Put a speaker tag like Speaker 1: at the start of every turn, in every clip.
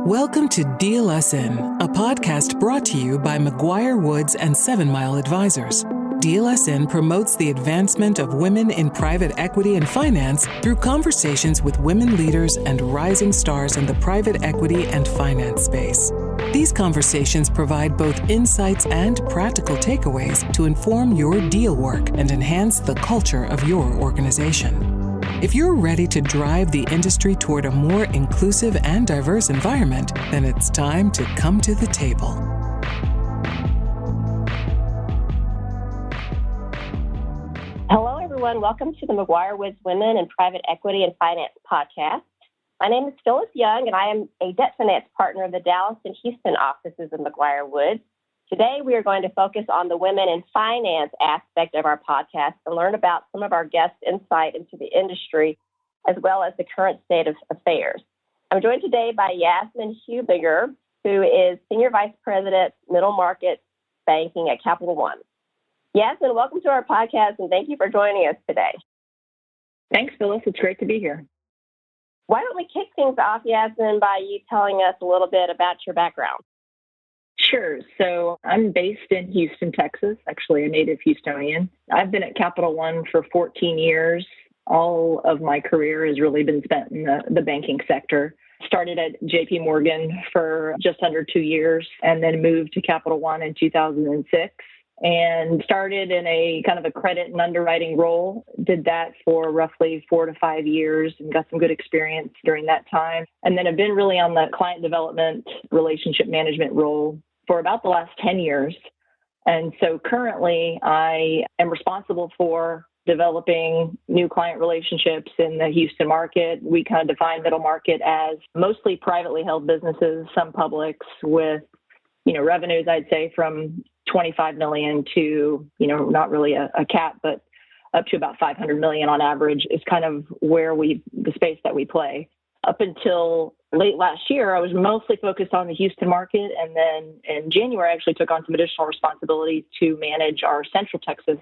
Speaker 1: Welcome to Deal Us In, a podcast brought to you by McGuireWoods and 7 Mile Advisors. Deal Us In promotes the advancement of women in private equity and finance through conversations with women leaders and rising stars in the private equity and finance space. These conversations provide both insights and practical takeaways to inform your deal work and enhance the culture of your organization. If you're ready to drive the industry toward a more inclusive and diverse environment, then it's time to come to the table.
Speaker 2: Hello, everyone. Welcome to the McGuireWoods Women in Private Equity and Finance podcast. My name is Phyllis Young, and I am a debt finance partner of the Dallas and Houston offices of McGuireWoods. Today, we are going to focus on the women in finance aspect of our podcast and learn about some of our guests' insight into the industry, as well as the current state of affairs. I'm joined today by Yasmin Hubiger, who is Senior Vice President, Middle Market Banking at Capital One. Yasmin, welcome to our podcast, and thank you for joining us today.
Speaker 3: Thanks, Phyllis. It's great to be here.
Speaker 2: Why don't we kick things off, Yasmin, by you telling us a little bit about your background?
Speaker 3: Sure. So I'm based in Houston, Texas, actually a native Houstonian. I've been at Capital One for 14 years. All of my career has really been spent in the banking sector. Started at JP Morgan for just under 2 years and then moved to Capital One in 2006 and started in a kind of a credit and underwriting role. Did that for roughly 4 to 5 years and got some good experience during that time. And then I've been really on the client development, relationship management role for about the last 10 years. And so currently I am responsible for developing new client relationships in the Houston market. We kind of define middle market as mostly privately held businesses, some publics with, revenues, I'd say from 25 million to, not really a cap, but up to about 500 million on average is kind of where the space that we play. Up until late last year, I was mostly focused on the Houston market. And then in January, I actually took on some additional responsibilities to manage our Central Texas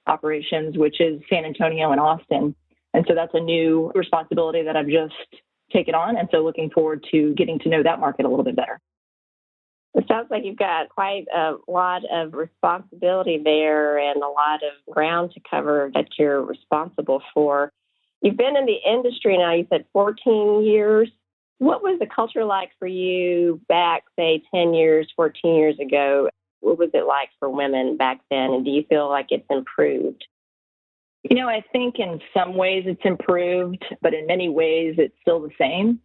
Speaker 3: operations, which is San Antonio and Austin. And so that's a new responsibility that I've just taken on. And so looking forward to getting to know that market a little bit better.
Speaker 2: It sounds like you've got quite a lot of responsibility there and a lot of ground to cover that you're responsible for. You've been in the industry now, you said 14 years. What was the culture like for you back, say, 10 years, 14 years ago? What was it like for women back then? And do you feel like it's improved?
Speaker 3: I think in some ways it's improved, but in many ways it's still the same.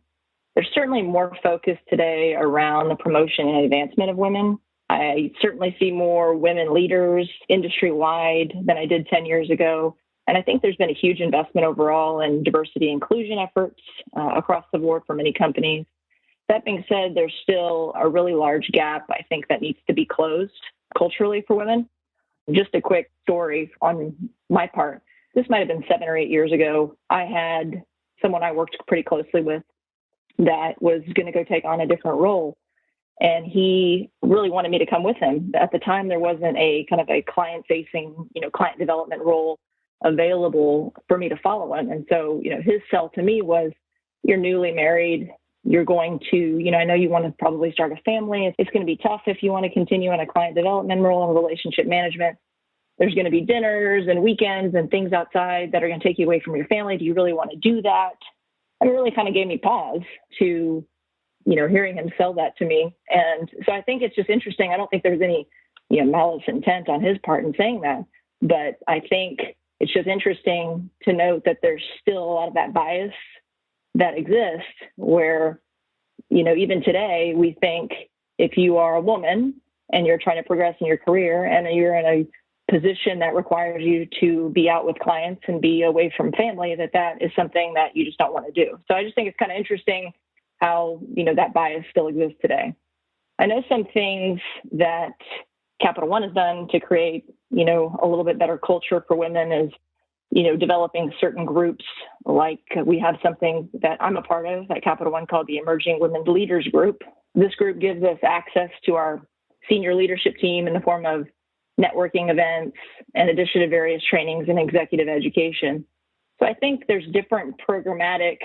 Speaker 3: There's certainly more focus today around the promotion and advancement of women. I certainly see more women leaders industry-wide than I did 10 years ago. And I think there's been a huge investment overall in diversity inclusion efforts across the board for many companies. That being said, there's still a really large gap, I think, that needs to be closed culturally for women. Just a quick story on my part. This might have been 7 or 8 years ago. I had someone I worked pretty closely with that was going to go take on a different role. And he really wanted me to come with him. At the time, there wasn't a kind of a client-facing, client development role available for me to follow him. And so, his sell to me was, you're newly married. You're going to, I know you want to probably start a family. It's going to be tough if you want to continue in a client development role and relationship management. There's going to be dinners and weekends and things outside that are going to take you away from your family. Do you really want to do that? And it really kind of gave me pause to, hearing him sell that to me. And so I think it's just interesting. I don't think there's any, malice intent on his part in saying that. But I think it's just interesting to note that there's still a lot of that bias that exists where, even today, we think if you are a woman and you're trying to progress in your career and you're in a position that requires you to be out with clients and be away from family, that is something that you just don't want to do. So I just think it's kind of interesting how, that bias still exists today. I know some things that Capital One has done to create, a little bit better culture for women is, developing certain groups. Like we have something that I'm a part of at Capital One called the Emerging Women Leaders Group. This group gives us access to our senior leadership team in the form of networking events, in addition to various trainings and executive education. So I think there's different programmatic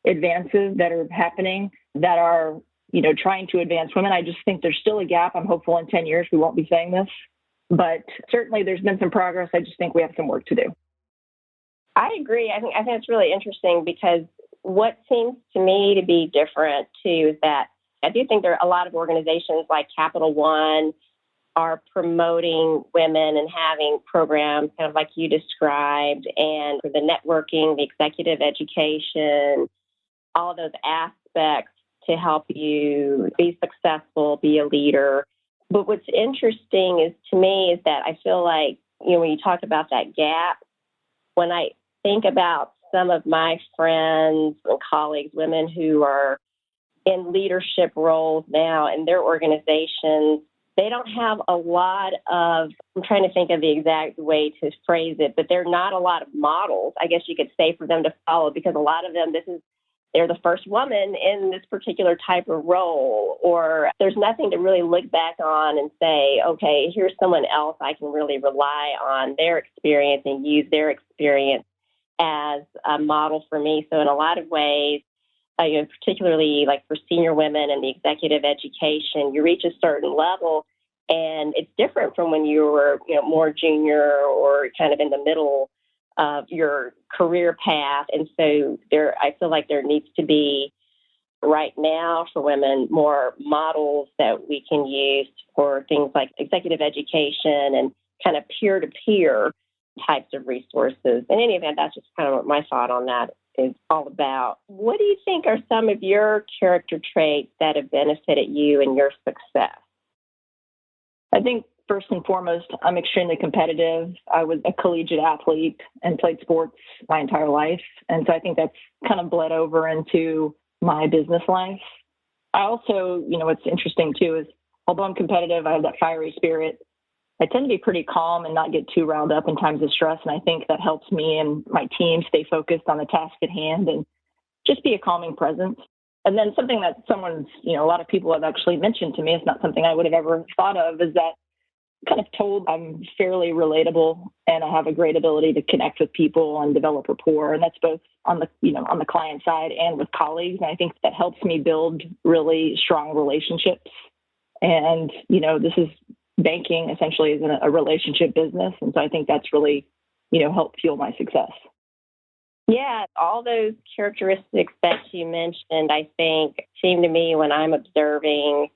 Speaker 3: advances that are happening that are trying to advance women. I just think there's still a gap. I'm hopeful in 10 years we won't be saying this, but certainly there's been some progress. I just think we have some work to do.
Speaker 2: I agree. I think it's really interesting because what seems to me to be different too is that I do think there are a lot of organizations like Capital One are promoting women and having programs kind of like you described, and for the networking, the executive education, all of those aspects to help you be successful, be a leader. But what's interesting is to me is that I feel like, when you talk about that gap, when I think about some of my friends and colleagues, women who are in leadership roles now in their organizations, they don't have a lot of, I'm trying to think of the exact way to phrase it, but there are not a lot of models, I guess you could say, for them to follow, because a lot of them, they're the first woman in this particular type of role, or there's nothing to really look back on and say, okay, here's someone else I can really rely on their experience and use their experience as a model for me. So in a lot of ways, particularly like for senior women and the executive education, you reach a certain level and it's different from when you were, more junior or kind of in the middle of your career path. And so I feel like there needs to be right now for women more models that we can use for things like executive education and kind of peer-to-peer types of resources. In any event, that's just kind of what my thought on that is all about. What do you think are some of your character traits that have benefited you in your success?
Speaker 3: I think first and foremost, I'm extremely competitive. I was a collegiate athlete and played sports my entire life. And so I think that's kind of bled over into my business life. I also, what's interesting too is although I'm competitive, I have that fiery spirit. I tend to be pretty calm and not get too riled up in times of stress. And I think that helps me and my team stay focused on the task at hand and just be a calming presence. And then something that a lot of people have actually mentioned to me, it's not something I would have ever thought of, is that I'm kind of told I'm fairly relatable and I have a great ability to connect with people and develop rapport. And that's both on the client side and with colleagues. And I think that helps me build really strong relationships. And, this is banking essentially is a relationship business. And so I think that's really, helped fuel my success.
Speaker 2: Yeah, all those characteristics that you mentioned, I think, seem to me when I'm observing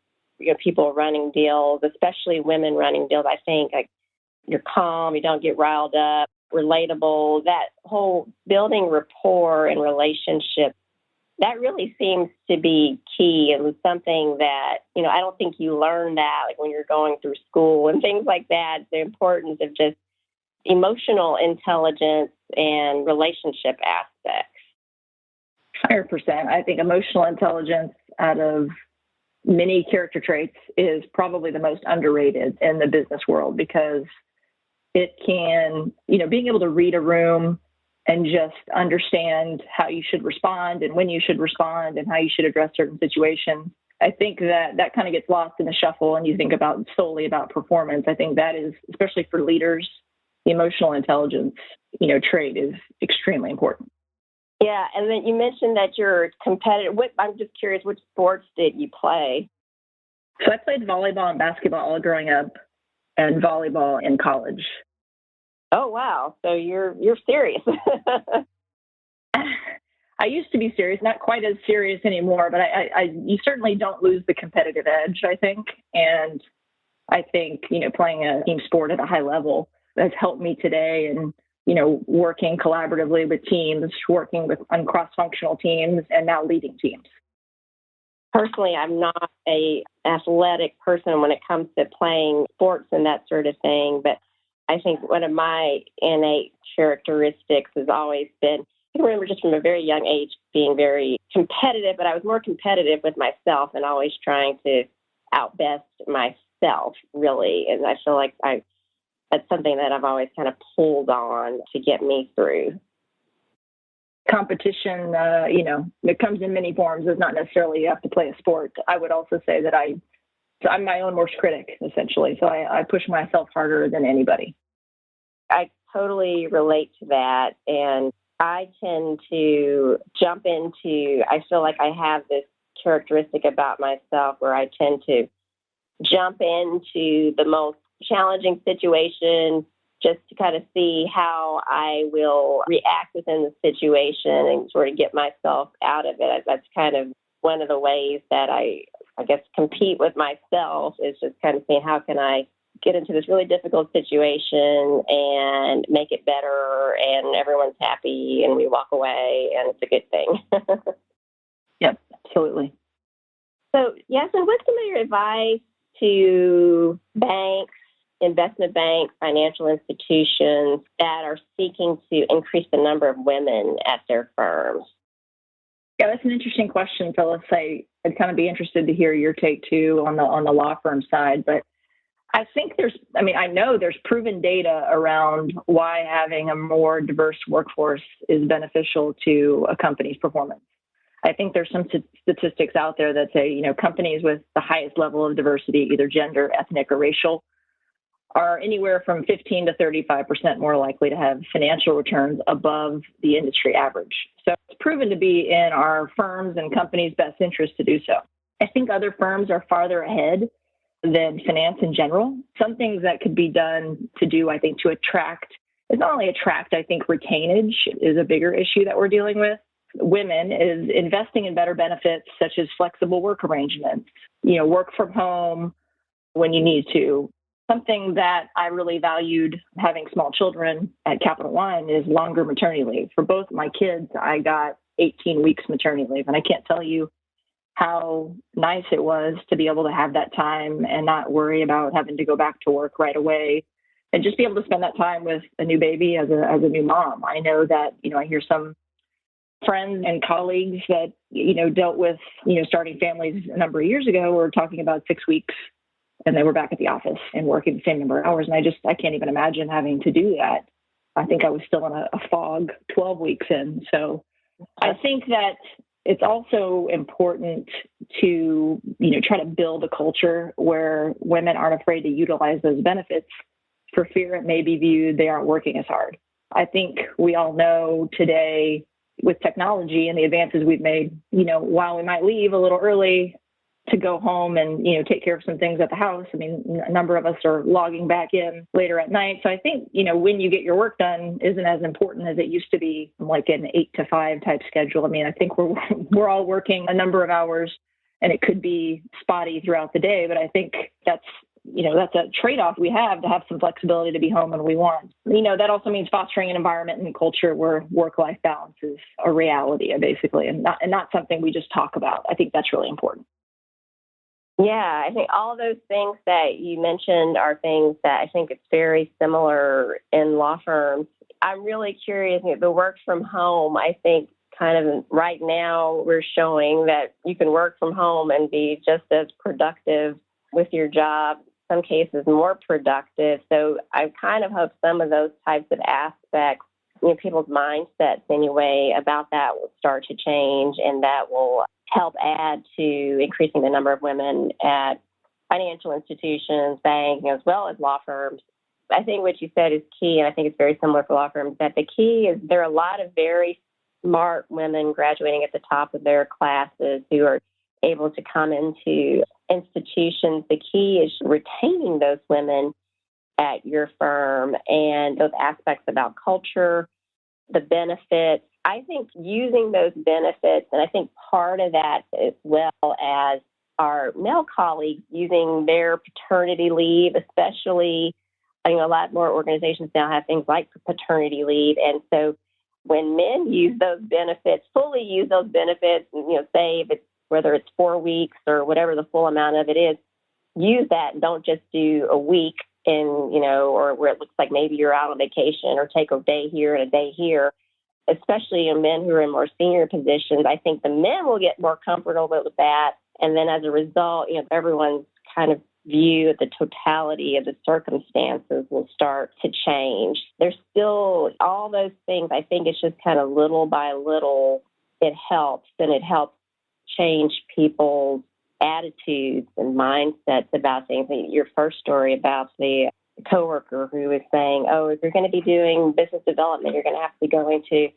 Speaker 2: people running deals, especially women running deals, I think like you're calm, you don't get riled up, relatable, that whole building rapport and relationship, that really seems to be key and something that, I don't think you learn that like when you're going through school and things like that, the importance of just emotional intelligence and relationship aspects.
Speaker 3: 100%. I think emotional intelligence out of many character traits is probably the most underrated in the business world because it can, being able to read a room and just understand how you should respond and when you should respond and how you should address certain situations. I think that kind of gets lost in the shuffle and you think about solely about performance. I think that is, especially for leaders, the emotional intelligence, trait is extremely important.
Speaker 2: Yeah. And then you mentioned that you're competitive. I'm just curious, which sports did you play?
Speaker 3: So I played volleyball and basketball all growing up and volleyball in college.
Speaker 2: Oh, wow. So you're serious.
Speaker 3: I used to be serious, not quite as serious anymore, but you certainly don't lose the competitive edge, I think. And I think, playing a team sport at a high level has helped me today and, working collaboratively with teams, working on cross-functional teams and now leading teams.
Speaker 2: Personally, I'm not an athletic person when it comes to playing sports and that sort of thing, but I think one of my innate characteristics has always been, I can remember just from a very young age being very competitive, but I was more competitive with myself and always trying to outbest myself, really. And I feel like that's something that I've always kind of pulled on to get me through.
Speaker 3: Competition, it comes in many forms. It's not necessarily you have to play a sport. I would also say that I'm my own worst critic, essentially. So I push myself harder than anybody.
Speaker 2: I totally relate to that. And I tend to jump into, I feel like I have this characteristic about myself where I tend to jump into the most challenging situation just to kind of see how I will react within the situation and sort of get myself out of it. That's kind of one of the ways that I guess, compete with myself, is just kind of saying, how can I get into this really difficult situation and make it better, and everyone's happy and we walk away and it's a good thing.
Speaker 3: Yep, absolutely.
Speaker 2: So, Yasmin, what's some of your advice to banks, investment banks, financial institutions that are seeking to increase the number of women at their firms?
Speaker 3: Yeah, that's an interesting question, Phyllis. I'd kind of be interested to hear your take too on the law firm side. But I think I know there's proven data around why having a more diverse workforce is beneficial to a company's performance. I think there's some statistics out there that say, companies with the highest level of diversity, either gender, ethnic, or racial, are anywhere from 15 to 35% more likely to have financial returns above the industry average. So it's proven to be in our firms and companies' best interest to do so. I think other firms are farther ahead than finance in general. Some things that could be done to attract, is not only attract, I think retainage is a bigger issue that we're dealing with. Women is investing in better benefits such as flexible work arrangements, work from home when you need to. Something that I really valued having small children at Capital One is longer maternity leave. For both my kids, I got 18 weeks maternity leave, and I can't tell you how nice it was to be able to have that time and not worry about having to go back to work right away, and just be able to spend that time with a new baby as a new mom. I know that, I hear some friends and colleagues that, dealt with, starting families a number of years ago were talking about 6 weeks and they were back at the office and working the same number of hours. And I can't even imagine having to do that. I think I was still in a fog 12 weeks in. So I think that it's also important to, try to build a culture where women aren't afraid to utilize those benefits for fear it may be viewed they aren't working as hard. I think we all know today with technology and the advances we've made, while we might leave a little early to go home and, take care of some things at the house, a number of us are logging back in later at night. So I think, when you get your work done isn't as important as it used to be, like an 8 to 5 type schedule. I think we're all working a number of hours and it could be spotty throughout the day, but I think that's a trade-off we have to have some flexibility to be home when we want. That also means fostering an environment and culture where work-life balance is a reality, basically, and not something we just talk about. I think that's really important.
Speaker 2: Yeah, I think all of those things that you mentioned are things that I think it's very similar in law firms. I'm really curious, the work from home, I think kind of right now we're showing that you can work from home and be just as productive with your job, some cases more productive. So I kind of hope some of those types of aspects, people's mindsets anyway about that will start to change, and that will help add to increasing the number of women at financial institutions, banks, as well as law firms. I think what you said is key, and I think it's very similar for law firms, that the key is there are a lot of very smart women graduating at the top of their classes who are able to come into institutions. The key is retaining those women at your firm and those aspects about culture, the benefits. I think using those benefits, and I think part of that as well as our male colleagues using their paternity leave, especially, a lot more organizations now have things like paternity leave. And so when men use those benefits, fully use those benefits, say if it's, whether it's 4 weeks or whatever the full amount of it is, use that. Don't just do a week or where it looks like maybe you're out on vacation, or take a day here and a day here. Especially in men who are in more senior positions, I think the men will get more comfortable with that. And then as a result, everyone's kind of view of the totality of the circumstances will start to change. There's still all those things. I think it's just kind of little by little, it helps, and it helps change people's attitudes and mindsets about things. Your first story about the coworker who was saying, if you're going to be doing business development, you're going to have to be going to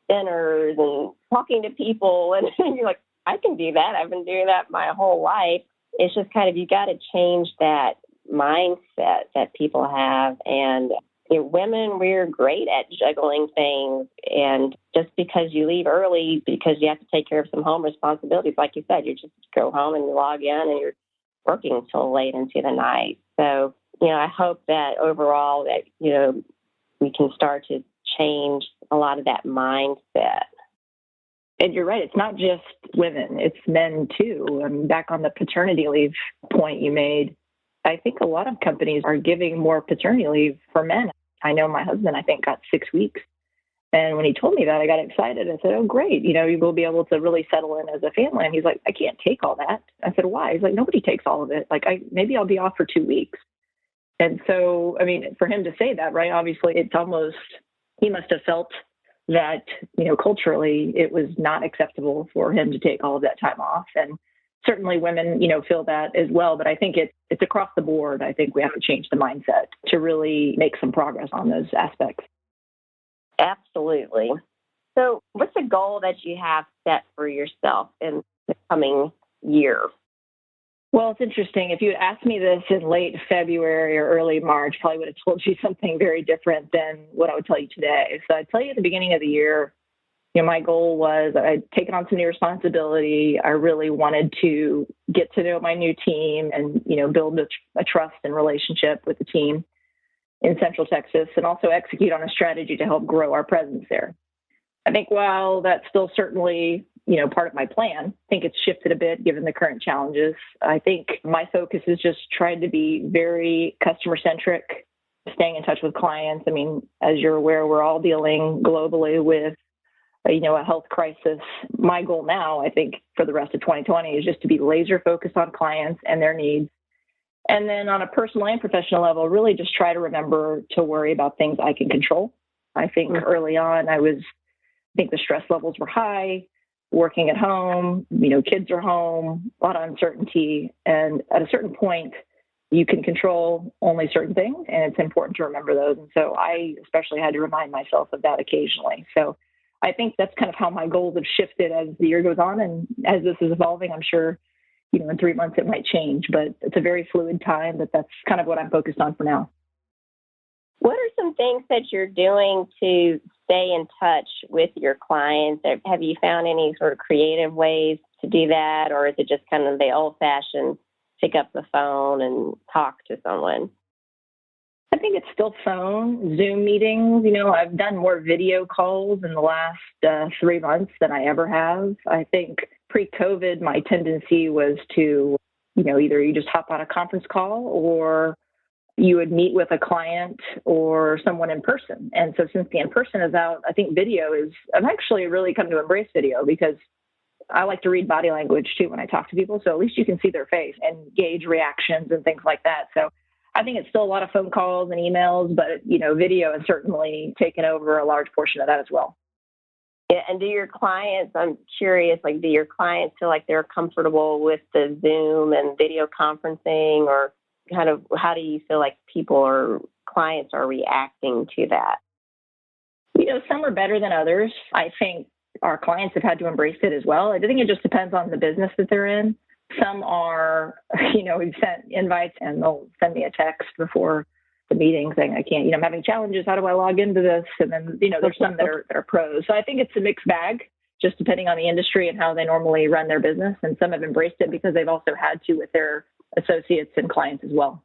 Speaker 2: dinners and talking to people. And you're like, I can do that. I've been doing that my whole life. It's just kind of, you got to change that mindset that people have. And women, we're great at juggling things. And just because you leave early because you have to take care of some home responsibilities, like you said, you just go home and you log in and you're working till late into the night. So, I hope that overall that, we can start to change a lot of that mindset.
Speaker 3: And you're right, it's not just women, it's men too. And back on the paternity leave point you made, I think a lot of companies are giving more paternity leave for men. I know my husband, I think, got 6 weeks. And when he told me that, I got excited. I said, oh, great. You will be able to really settle in as a family. And he's like, I can't take all that. I said, why? He's like, nobody takes all of it. Like, maybe I'll be off for 2 weeks. And so, for him to say that, right, obviously it's almost, he must have felt that, culturally it was not acceptable for him to take all of that time off. And certainly women, feel that as well. But I think it's across the board. I think we have to change the mindset to really make some progress on those aspects.
Speaker 2: Absolutely. So what's a goal that you have set for yourself in the coming year?
Speaker 3: Well, it's interesting. If you had asked me this in late February or early March, probably would have told you something very different than what I would tell you today. So I'd tell you at the beginning of the year, my goal was I'd taken on some new responsibility. I really wanted to get to know my new team and, build a trust and relationship with the team in Central Texas, and also execute on a strategy to help grow our presence there. I think while that's still certainly, part of my plan, I think it's shifted a bit given the current challenges. I think my focus is just trying to be very customer centric, staying in touch with clients. As you're aware, we're all dealing globally with, a health crisis. My goal now, I think, for the rest of 2020 is just to be laser focused on clients and their needs. And then on a personal and professional level, really just try to remember to worry about things I can control. I think early on, I think the stress levels were high, working at home, kids are home, a lot of uncertainty. And at a certain point, you can control only certain things, and it's important to remember those. And so I especially had to remind myself of that occasionally. So I think that's kind of how my goals have shifted as the year goes on. And as this is evolving, I'm sure, in 3 months it might change, but it's a very fluid time, but that's kind of what I'm focused on for now.
Speaker 2: What are some things that you're doing to stay in touch with your clients? Have you found any sort of creative ways to do that, or is it just kind of the old-fashioned pick up the phone and talk to someone?
Speaker 3: I think it's still phone, Zoom meetings. I've done more video calls in the last 3 months than I ever have. I think pre-COVID, my tendency was to, either you just hop on a conference call or you would meet with a client or someone in person. And so since the in-person is out, I think I've actually really come to embrace video because I like to read body language too when I talk to people. So at least you can see their face and gauge reactions and things like that. So I think it's still a lot of phone calls and emails, but, video has certainly taken over a large portion of that as well.
Speaker 2: Yeah, and do your clients, I'm curious, do your clients feel like they're comfortable with the Zoom and video conferencing, or kind of how do you feel like clients are reacting to that?
Speaker 3: Some are better than others. I think our clients have had to embrace it as well. I think it just depends on the business that they're in. Some are, we've sent invites and they'll send me a text before the meeting saying, I can't, I'm having challenges. How do I log into this? And then, there's some that are pros. So I think it's a mixed bag, just depending on the industry and how they normally run their business. And some have embraced it because they've also had to with their associates and clients as well.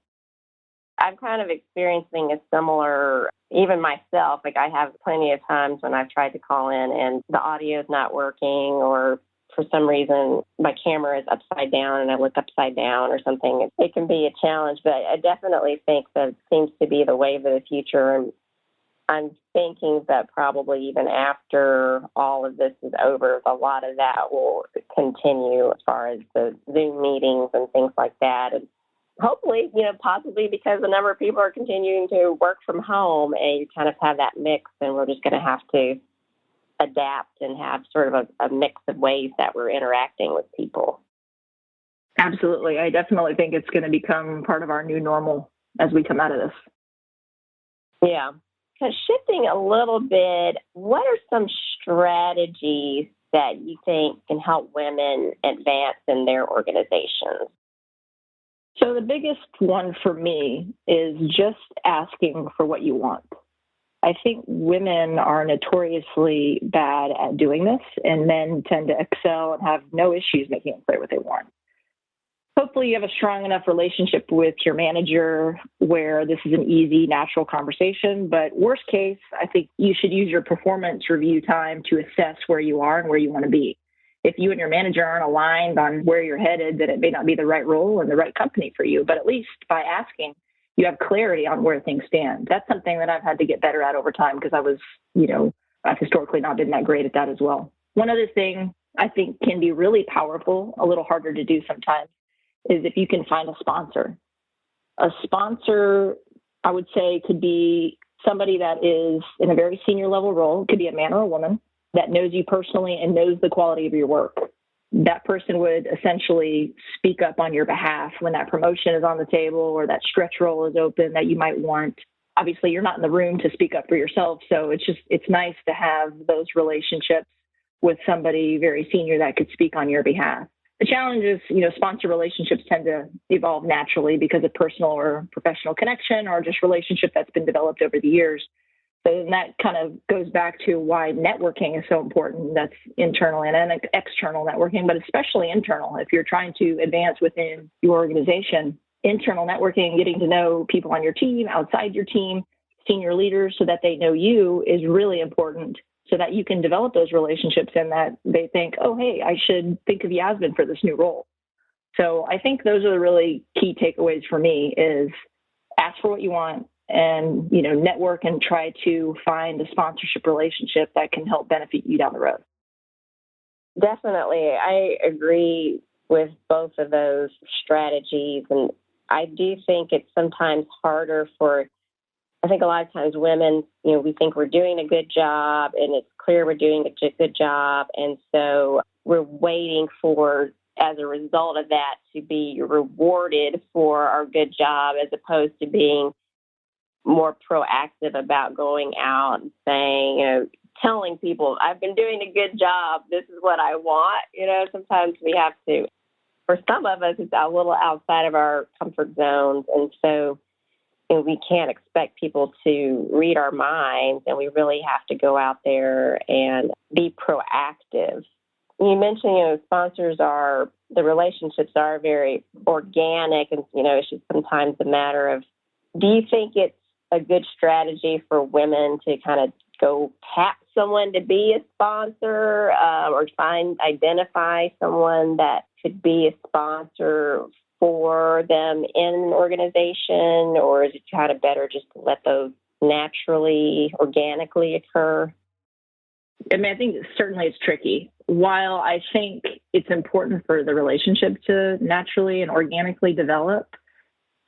Speaker 2: I'm kind of experiencing a similar, even myself, I have plenty of times when I've tried to call in and the audio is not working, or for some reason my camera is upside down and I look upside down or something. It can be a challenge, but I definitely think that it seems to be the wave of the future. And I'm thinking that probably even after all of this is over, a lot of that will continue as far as the Zoom meetings and things like that. And hopefully, possibly because a number of people are continuing to work from home, and you kind of have that mix, and we're just going to have to adapt and have sort of a mix of ways that we're interacting with people.
Speaker 3: Absolutely. I definitely think it's going to become part of our new normal as we come out of this.
Speaker 2: Yeah. So shifting a little bit, what are some strategies that you think can help women advance in their organizations?
Speaker 3: So the biggest one for me is just asking for what you want. I think women are notoriously bad at doing this, and men tend to excel and have no issues making it clear what they want. Hopefully you have a strong enough relationship with your manager where this is an easy, natural conversation. But worst case, I think you should use your performance review time to assess where you are and where you want to be. If you and your manager aren't aligned on where you're headed, then it may not be the right role and the right company for you. But at least by asking, you have clarity on where things stand. That's something that I've had to get better at over time because I've historically not been that great at that as well. One other thing I think can be really powerful, a little harder to do sometimes, is if you can find a sponsor. A sponsor, I would say, could be somebody that is in a very senior level role. It could be a man or a woman that knows you personally and knows the quality of your work. That person would essentially speak up on your behalf when that promotion is on the table or that stretch role is open that you might want. Obviously, you're not in the room to speak up for yourself, so it's nice to have those relationships with somebody very senior that could speak on your behalf. The challenge is, sponsor relationships tend to evolve naturally because of personal or professional connection or just relationship that's been developed over the years. So then that kind of goes back to why networking is so important. That's internal and external networking, but especially internal. If you're trying to advance within your organization, internal networking, getting to know people on your team, outside your team, senior leaders so that they know you is really important so that you can develop those relationships and that they think, oh, hey, I should think of Yasmin for this new role. So I think those are the really key takeaways for me is ask for what you want and, network and try to find a sponsorship relationship that can help benefit you down the road.
Speaker 2: Definitely. I agree with both of those strategies. And I do think it's sometimes harder I think a lot of times women, we think we're doing a good job and it's clear we're doing a good job. And so we're waiting for, as a result of that, to be rewarded for our good job as opposed to being more proactive about going out and saying, telling people, I've been doing a good job. This is what I want. Sometimes we have to, for some of us, it's a little outside of our comfort zones. And so we can't expect people to read our minds, and we really have to go out there and be proactive. You mentioned, the relationships are very organic, and, it's just sometimes a matter of, do you think it's a good strategy for women to kind of go tap someone to be a sponsor or identify someone that could be a sponsor for them in an organization, or is it kind of better just to let those naturally, organically occur?
Speaker 3: I mean, I think certainly it's tricky. While I think it's important for the relationship to naturally and organically develop,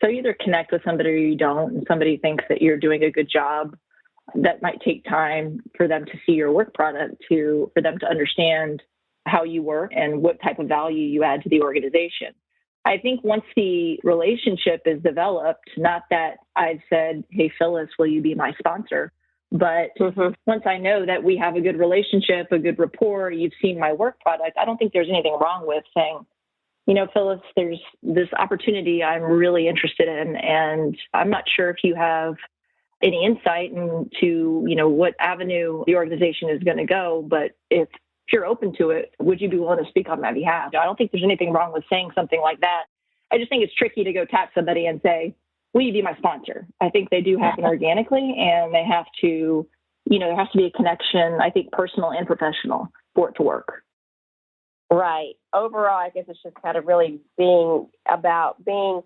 Speaker 3: so you either connect with somebody or you don't, and somebody thinks that you're doing a good job, that might take time for them to see your work product, for them to understand how you work and what type of value you add to the organization. I think once the relationship is developed, not that I've said, hey, Phyllis, will you be my sponsor? But once I know that we have a good relationship, a good rapport, you've seen my work product, I don't think there's anything wrong with saying, Phyllis, there's this opportunity I'm really interested in, and I'm not sure if you have any insight into, what avenue the organization is going to go, but if you're open to it, would you be willing to speak on my behalf? I don't think there's anything wrong with saying something like that. I just think it's tricky to go tap somebody and say, will you be my sponsor? I think they do happen organically, and they have to, there has to be a connection, I think personal and professional, for it to work.
Speaker 2: Right. Overall, I guess it's just kind of really being proactive,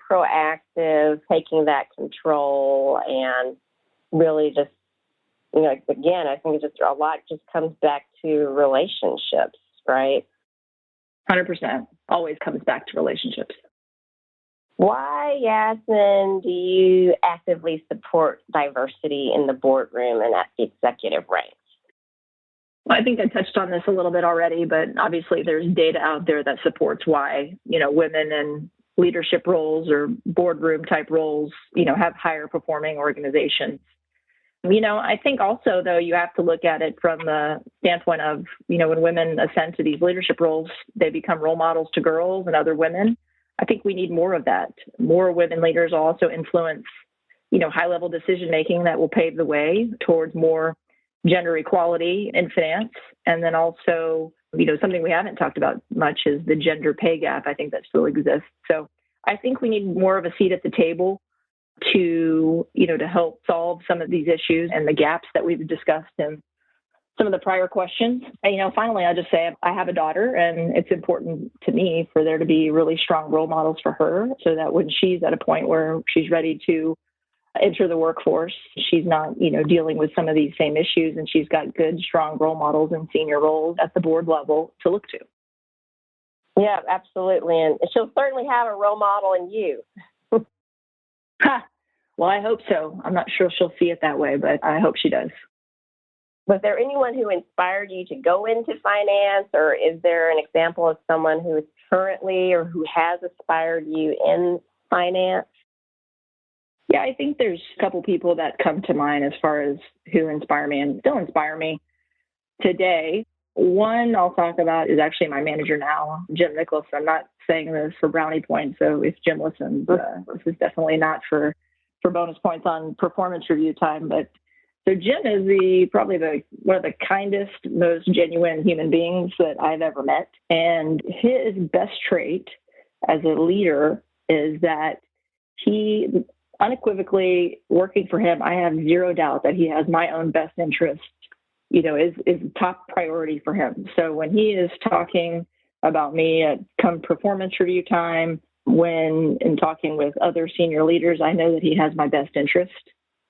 Speaker 2: taking that control, and really just, again, I think it's just a lot just comes back to relationships, right?
Speaker 3: 100%. Always comes back to relationships.
Speaker 2: Why, Yasmin, do you actively support diversity in the boardroom and at the executive ranks?
Speaker 3: Well, I think I touched on this a little bit already, but obviously there's data out there that supports why, women in leadership roles or boardroom type roles, have higher performing organizations. I think also, though, you have to look at it from the standpoint of, when women ascend to these leadership roles, they become role models to girls and other women. I think we need more of that. More women leaders also influence, high-level decision-making that will pave the way towards more gender equality in finance. And then also, something we haven't talked about much is the gender pay gap. I think that still exists. So I think we need more of a seat at the table to help solve some of these issues and the gaps that we've discussed in some of the prior questions. And, finally, I'll just say I have a daughter, and it's important to me for there to be really strong role models for her so that when she's at a point where she's ready to enter the workforce, she's not, dealing with some of these same issues, and she's got good, strong role models in senior roles at the board level to look to.
Speaker 2: Yeah, absolutely. And she'll certainly have a role model in you.
Speaker 3: Well, I hope so. I'm not sure she'll see it that way, but I hope she does.
Speaker 2: Was there anyone who inspired you to go into finance, or is there an example of someone who is currently or who has inspired you in finance?
Speaker 3: Yeah, I think there's a couple people that come to mind as far as who inspire me and still inspire me today. One I'll talk about is actually my manager now, Jim Nicholas. I'm not saying this for brownie points, so if Jim listens, this is definitely not for bonus points on performance review time. But so Jim is probably one of the kindest, most genuine human beings that I've ever met. And his best trait as a leader is that he unequivocally, working for him, I have zero doubt that he has my own best interest, is top priority for him. So when he is talking about me at come performance review time, when in talking with other senior leaders, I know that he has my best interest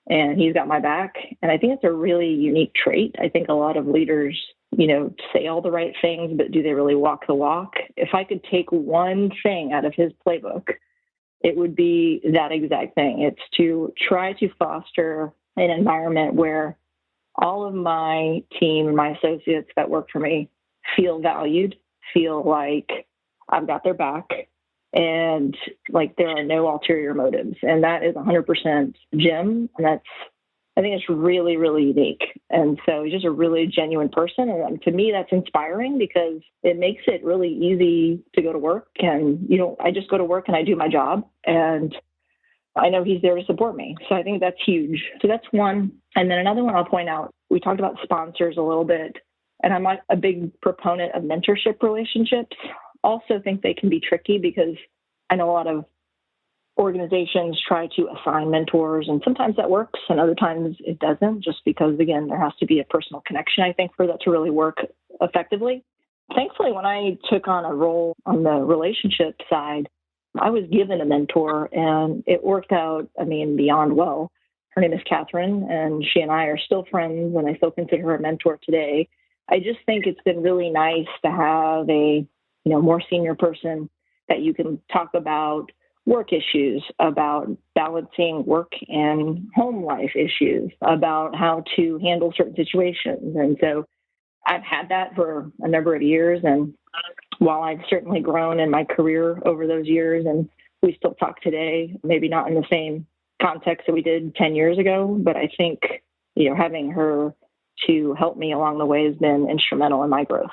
Speaker 3: and he's got my back. And I think it's a really unique trait. I think a lot of leaders, say all the right things, but do they really walk the walk? If I could take one thing out of his playbook, it would be that exact thing. It's to try to foster an environment where all of my team and my associates that work for me feel valued, feel like I've got their back, and like there are no ulterior motives. And that is 100% Jim. And I think it's really, really unique. And so he's just a really genuine person. And to me, that's inspiring because it makes it really easy to go to work. And, I just go to work and I do my job. And I know he's there to support me. So I think that's huge. So that's one. And then another one I'll point out, we talked about sponsors a little bit. And I'm not a big proponent of mentorship relationships. Also think they can be tricky because I know a lot of organizations try to assign mentors, and sometimes that works and other times it doesn't, just because, again, there has to be a personal connection, I think, for that to really work effectively. Thankfully, when I took on a role on the relationship side, I was given a mentor and it worked out, beyond well. Her name is Catherine, and she and I are still friends, and I still consider her a mentor today. I just think it's been really nice to have a, more senior person that you can talk about work issues, about balancing work and home life issues, about how to handle certain situations. And so I've had that for a number of years. And while I've certainly grown in my career over those years, and we still talk today, maybe not in the same context that we did 10 years ago, but I think, having her to help me along the way has been instrumental in my growth.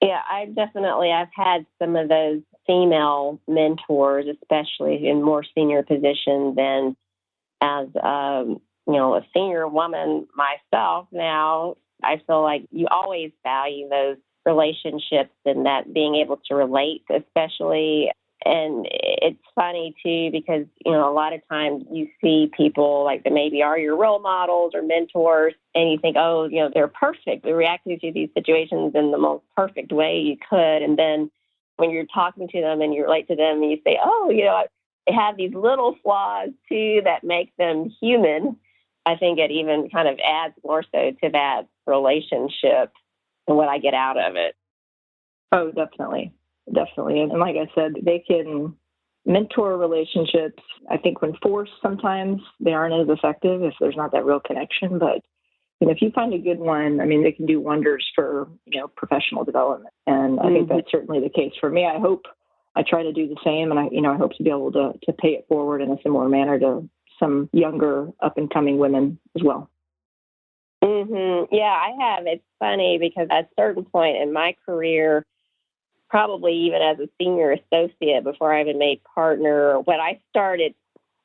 Speaker 2: Yeah, I've had some of those female mentors, especially in more senior positions. And as, a senior woman myself now, I feel like you always value those relationships and that being able to relate, especially. And it's funny, too, because, a lot of times you see people like that maybe are your role models or mentors, and you think, oh, they're perfect. They're reacting to these situations in the most perfect way you could. And then when you're talking to them and you relate to them and you say, oh, they have these little flaws, too, that make them human. I think it even kind of adds more so to that relationship and what I get out of it.
Speaker 3: Oh, definitely. Definitely. And like I said, they can mentor relationships. I think when forced, sometimes they aren't as effective if there's not that real connection. But if you find a good one, they can do wonders for, professional development. And I think that's certainly the case for me. I hope I try to do the same. And I hope to be able to pay it forward in a similar manner to some younger up-and-coming women as well.
Speaker 2: Yeah, I have. It's funny because at a certain point in my career, probably even as a senior associate before I even made partner, what I started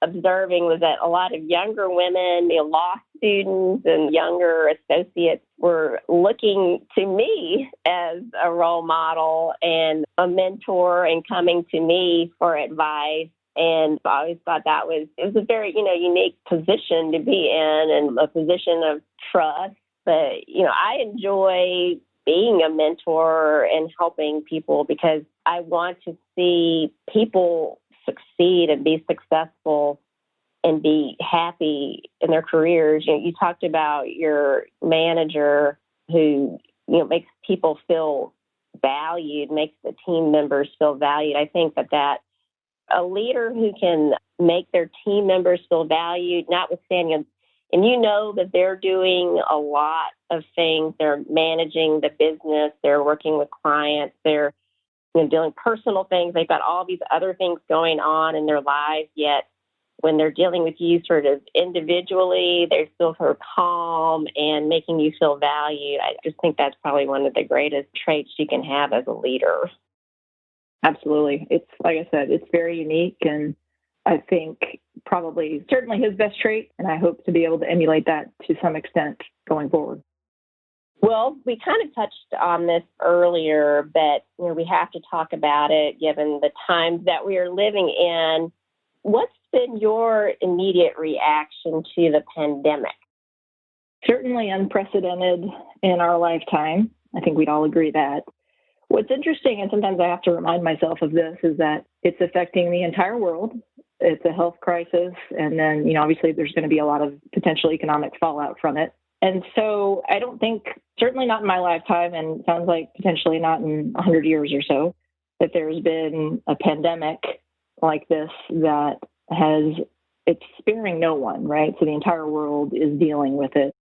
Speaker 2: observing was that a lot of younger women, law students and younger associates were looking to me as a role model and a mentor and coming to me for advice. And I always thought it was a very, unique position to be in and a position of trust. But, I enjoy being a mentor and helping people because I want to see people succeed and be successful and be happy in their careers. You talked about your manager who, makes people feel valued, makes the team members feel valued. I think that a leader who can make their team members feel valued, notwithstanding, and that they're doing a lot of things. They're managing the business. They're working with clients. They're doing personal things. They've got all these other things going on in their lives, yet when they're dealing with you sort of individually, they're still sort of calm and making you feel valued. I just think that's probably one of the greatest traits you can have as a leader.
Speaker 3: Absolutely. It's like I said, it's very unique, and I think probably certainly his best trait, and I hope to be able to emulate that to some extent going forward.
Speaker 2: Well, we kind of touched on this earlier, but we have to talk about it given the times that we are living in. What's been your immediate reaction to the pandemic?
Speaker 3: Certainly unprecedented in our lifetime. I think we'd all agree that. What's interesting, and sometimes I have to remind myself of this, is that it's affecting the entire world. It's a health crisis. And then, obviously there's going to be a lot of potential economic fallout from it. And so I don't think, certainly not in my lifetime, and sounds like potentially not in 100 years or so, that there's been a pandemic like this that it's sparing no one, right? So the entire world is dealing with it.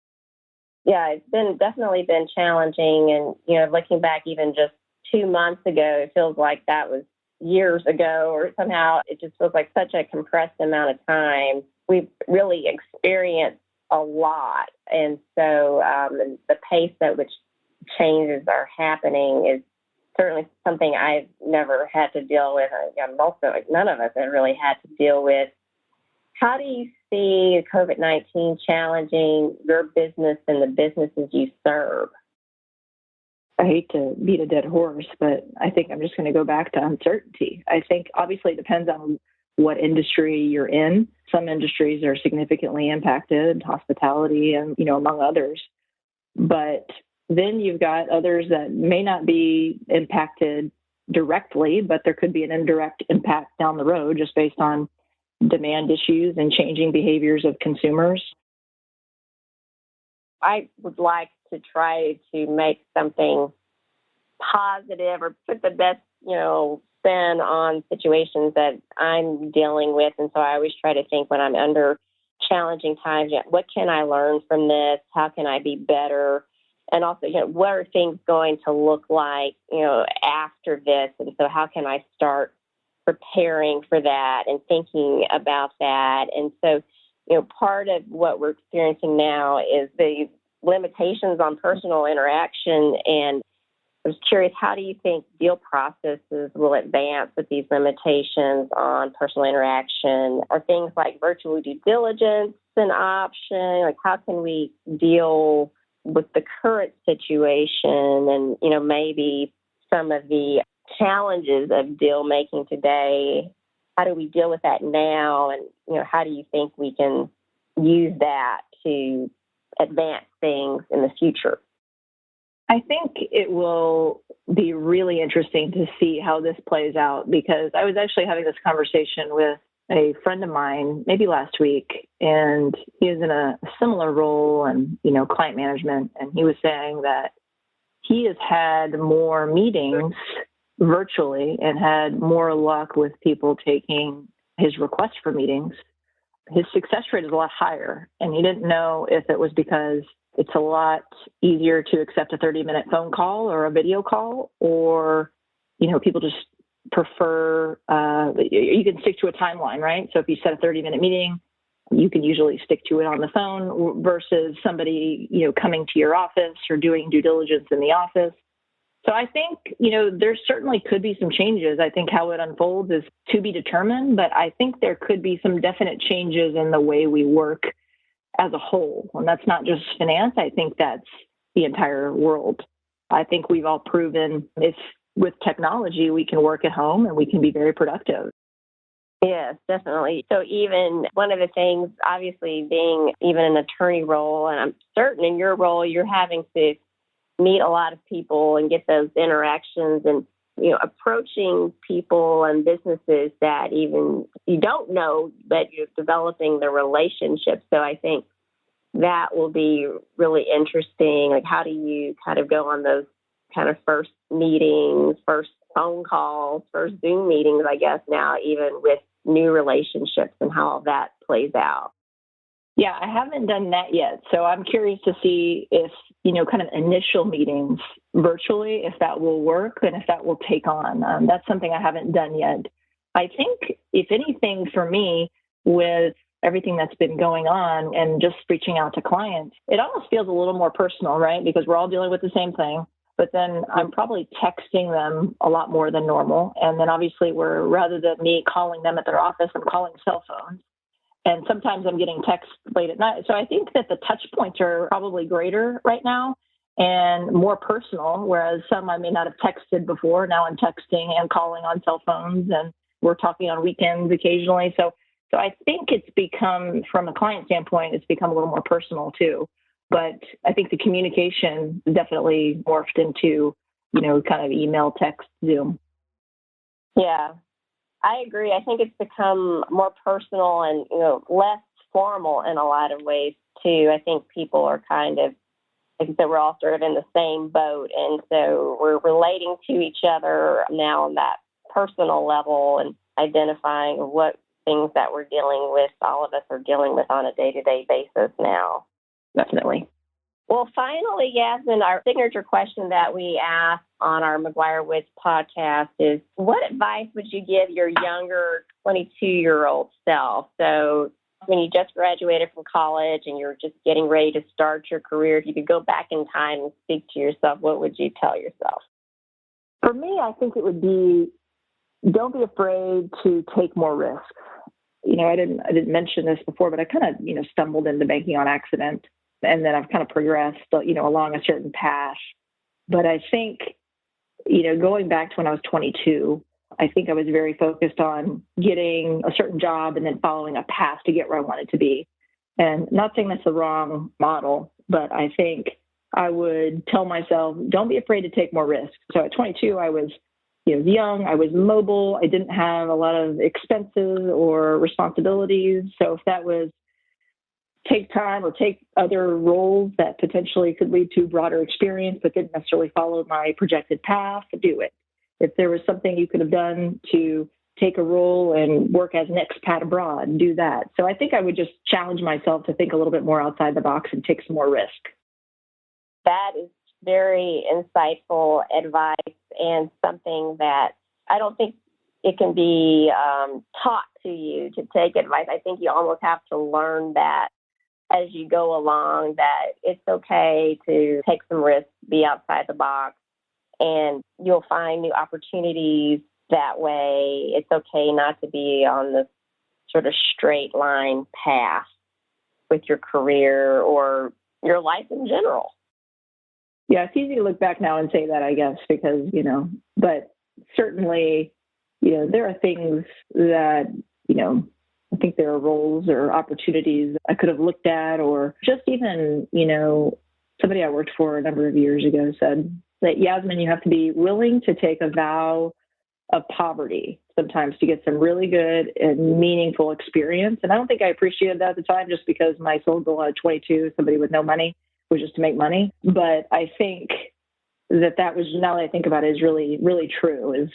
Speaker 2: Yeah, it's definitely been challenging. And, looking back even just 2 months ago, it feels like that was years ago, or somehow it just feels like such a compressed amount of time. We've really experienced a lot. And so the pace at which changes are happening is certainly something I've never had to deal with. None of us have really had to deal with. How do you see COVID-19 challenging your business and the businesses you serve?
Speaker 3: I hate to beat a dead horse, but I think I'm just going to go back to uncertainty. I think obviously it depends on what industry you're in. Some industries are significantly impacted, hospitality and, among others. But then you've got others that may not be impacted directly, but there could be an indirect impact down the road just based on demand issues and changing behaviors of consumers.
Speaker 2: I would like to try to make something positive or put the best, spin on situations that I'm dealing with. And so I always try to think when I'm under challenging times, what can I learn from this? How can I be better? And also, what are things going to look like, after this? And so how can I start preparing for that and thinking about that? And so, part of what we're experiencing now is the limitations on personal interaction. And I was curious, how do you think deal processes will advance with these limitations on personal interaction? Are things like virtual due diligence an option? Like, how can we deal with the current situation and, maybe some of the challenges of deal making today? How do we deal with that now? And, how do you think we can use that to advance things in the future?
Speaker 3: I think it will be really interesting to see how this plays out, because I was actually having this conversation with a friend of mine maybe last week, and he is in a similar role and, client management. And he was saying that he has had more meetings virtually and had more luck with people taking his requests for meetings. His success rate is a lot higher. And he didn't know if it was because it's a lot easier to accept a 30-minute phone call or a video call, or, people just prefer, you can stick to a timeline, right? So if you set a 30-minute meeting, You can usually stick to it on the phone versus somebody, coming to your office or doing due diligence in the office. So I think, there certainly could be some changes. I think how it unfolds is to be determined, but I think there could be some definite changes in the way we work as a whole. And that's not just finance. I think that's the entire world. I think we've all proven if with technology, we can work at home and we can be very productive.
Speaker 2: Yes, definitely. So even one of the things, obviously being even an attorney role, and I'm certain in your role, you're having to meet a lot of people and get those interactions and, approaching people and businesses that even you don't know, but you're developing the relationship. So I think that will be really interesting. Like, how do you kind of go on those kind of first meetings, first phone calls, first Zoom meetings, I guess now, even with new relationships and how all that plays out?
Speaker 3: Yeah, I haven't done that yet. So I'm curious to see if, kind of initial meetings virtually, if that will work and if that will take on. That's something I haven't done yet. I think, if anything, for me, with everything that's been going on and just reaching out to clients, it almost feels a little more personal, right? Because we're all dealing with the same thing. But then I'm probably texting them a lot more than normal. And then obviously rather than me calling them at their office, I'm calling cell phones. And sometimes I'm getting texts late at night. So I think that the touch points are probably greater right now and more personal, whereas some I may not have texted before. Now I'm texting and calling on cell phones, and we're talking on weekends occasionally. So I think it's become, from a client standpoint, it's become a little more personal too. But I think the communication definitely morphed into, kind of email, text, Zoom.
Speaker 2: Yeah, I agree. I think it's become more personal and, less formal in a lot of ways too. I think people are kind of, like I said, we're all sort of in the same boat. And so we're relating to each other now on that personal level and identifying what things that we're dealing with, all of us are dealing with on a day-to-day basis now.
Speaker 3: Definitely.
Speaker 2: Well, finally, Yasmin, our signature question that we ask on our McGuireWoods podcast is, what advice would you give your younger 22-year-old self? So when you just graduated from college and you're just getting ready to start your career, if you could go back in time and speak to yourself, what would you tell yourself?
Speaker 3: For me, I think it would be, don't be afraid to take more risks. I didn't mention this before, but I kind of, stumbled into banking on accident. And then I've kind of progressed, along a certain path. But I think, going back to when I was 22, I think I was very focused on getting a certain job and then following a path to get where I wanted to be. And not saying that's the wrong model, but I think I would tell myself, don't be afraid to take more risks. So at 22, I was young, I was mobile, I didn't have a lot of expenses or responsibilities. So if that was take time or take other roles that potentially could lead to broader experience, but didn't necessarily follow my projected path, do it. If there was something you could have done to take a role and work as an expat abroad, do that. So I think I would just challenge myself to think a little bit more outside the box and take some more risk.
Speaker 2: That is very insightful advice and something that I don't think it can be taught to you to take advice. I think you almost have to learn that as you go along, that it's okay to take some risks, be outside the box, and you'll find new opportunities that way. It's okay not to be on this sort of straight line path with your career or your life in general.
Speaker 3: Yeah, it's easy to look back now and say that, I guess, because, but certainly, there are things that, I think there are roles or opportunities I could have looked at, or just even, somebody I worked for a number of years ago said that, Yasmin, you have to be willing to take a vow of poverty sometimes to get some really good and meaningful experience. And I don't think I appreciated that at the time, just because my sole goal at 22, somebody with no money, was just to make money. But I think that was, now that I think about it, is really, really true, is,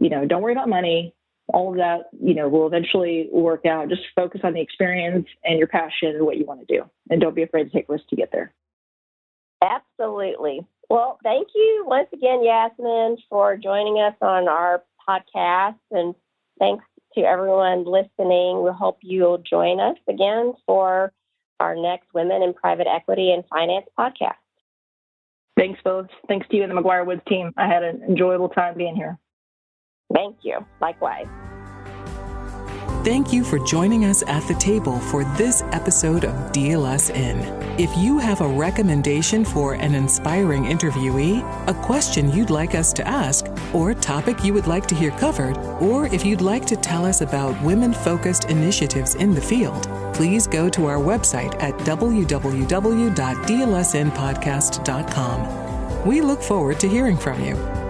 Speaker 3: don't worry about money. All of that, will eventually work out. Just focus on the experience and your passion and what you want to do. And don't be afraid to take risks to get there.
Speaker 2: Absolutely. Well, thank you once again, Yasmin, for joining us on our podcast. And thanks to everyone listening. We hope you'll join us again for our next Women in Private Equity and Finance podcast.
Speaker 3: Thanks, Phyllis. Thanks to you and the McGuireWoods team. I had an enjoyable time being here.
Speaker 2: Thank you. Likewise.
Speaker 1: Thank you for joining us at the table for this episode of DLS In. If you have a recommendation for an inspiring interviewee, a question you'd like us to ask, or a topic you would like to hear covered, or if you'd like to tell us about women-focused initiatives in the field, please go to our website at www.dlsinpodcast.com. We look forward to hearing from you.